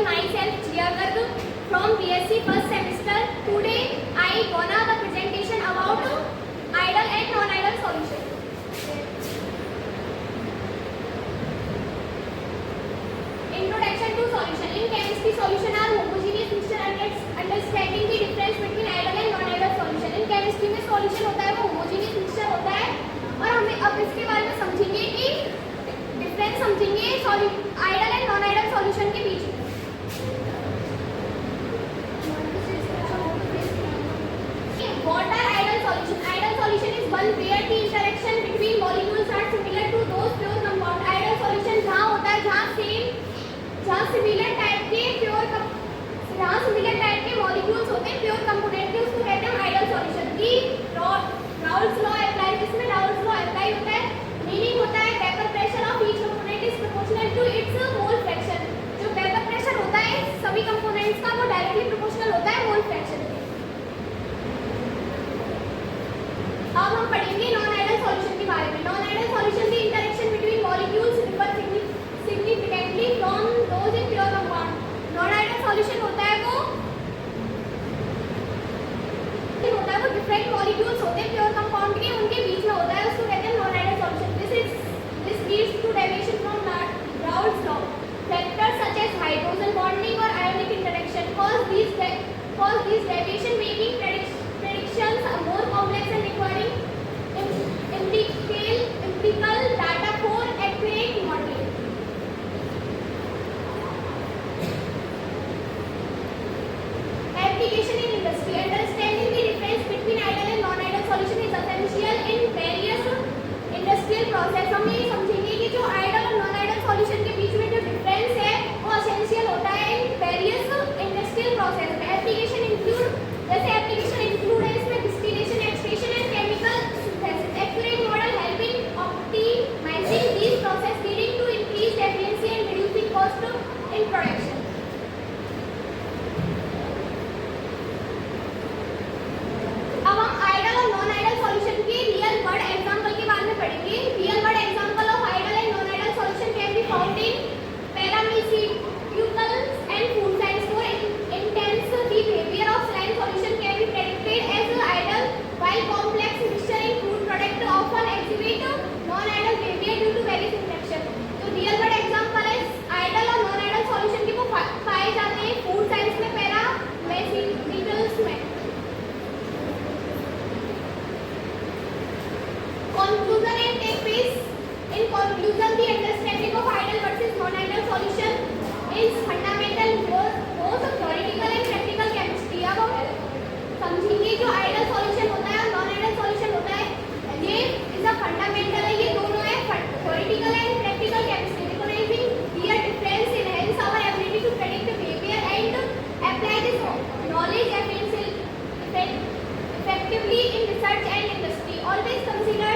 myself Jia Garg from BSc first semester. Today I gonna the presentation about ideal and non-ideal solution. Introduction to solution. In chemistry, solution are homogeneous mixture. Understanding the difference between ideal and non-ideal solution. In chemistry में solution होता है वो homogeneous mixture होता है और हमें अब इसके बारे में समझेंगे कि डिफरेंस समझेंगे ideal and non ideal solution के बीच में. What are ideal solution? Ideal solution is one where the interaction between molecules are similar to those pure compound. Ideal solution जहाँ होता है जहाँ similar type के molecules होते हैं pure component के, उसको कहते हैं ideal solution. की Raoult's law apply, इसमें Raoult's law apply होता है. मीनिंग होता है vapour pressure of each component is proportional to its mole fraction. जो वेपर प्रेशर होता है सभी कंपोनेंट्स का वो डायरेक्टली प्रोपोर्शनल होता है मोल फ्रैक्शन के. अब हम पढ़ेंगे नॉन आइडियल सॉल्यूशन के बारे में. Non ideal solution the interaction between molecules differ significantly from those in pure compound. Non ideal solution होता है वो डिफरेंट मॉलिक्यूल्स होते हैं प्योर कंपाउंड के, उनके बीच में होता है, उसको कहते हैं non ideal solution. This leads to deviation from Raoult's law. Factors such as hydrogen bonding or ionic interaction cause these deviation, making predictions more complex and requiring empirical data for accurate modeling. Application in industry. Understanding the difference between ideal and non-ideal solution is essential in various industrial process. हम ये समझेंगे कि जो ideal और non ideal solution के बीच में जो difference है वो एसेंशियल होता है इन वेरियस इंडस्ट्रियल प्रोसेस में. एप्लीकेशन इंक्लूड, जैसे एप्लीकेशन इंक्लूड है इसमें distillation, extraction and chemical synthesis. Accurate model helping optimizing these process leading to increased efficiency and reducing cost in production. अब हम आइडियल और नॉन आइडियल सॉल्यूशन के real world example के बारे में पढ़ेंगे. Real world example of ideal and non ideal solution can be found in pharmaceuticals and food science. For instance, the behavior of saline solution can be predicted as ideal, while complex mixture in food product often exhibit non-ideal behavior due to various interaction. तो real world example है ideal और non ideal solution के वो पाए जाते हैं food science में, paramedicals में. Conclusion and take place. In conclusion, the understanding of ideal versus non-ideal solution is fundamental both theoretical and practical chemistry. अब हम समझेंगे जो आइडियल सॉल्यूशन होता है और नॉन-आइडियल सॉल्यूशन होता है, ये इज अ फंडामेंटल है, ये दोनों है theoretical and practical chemistry. Recognizing their difference enhance our ability to predict behavior and apply this knowledge effectively in research and industry. Always consider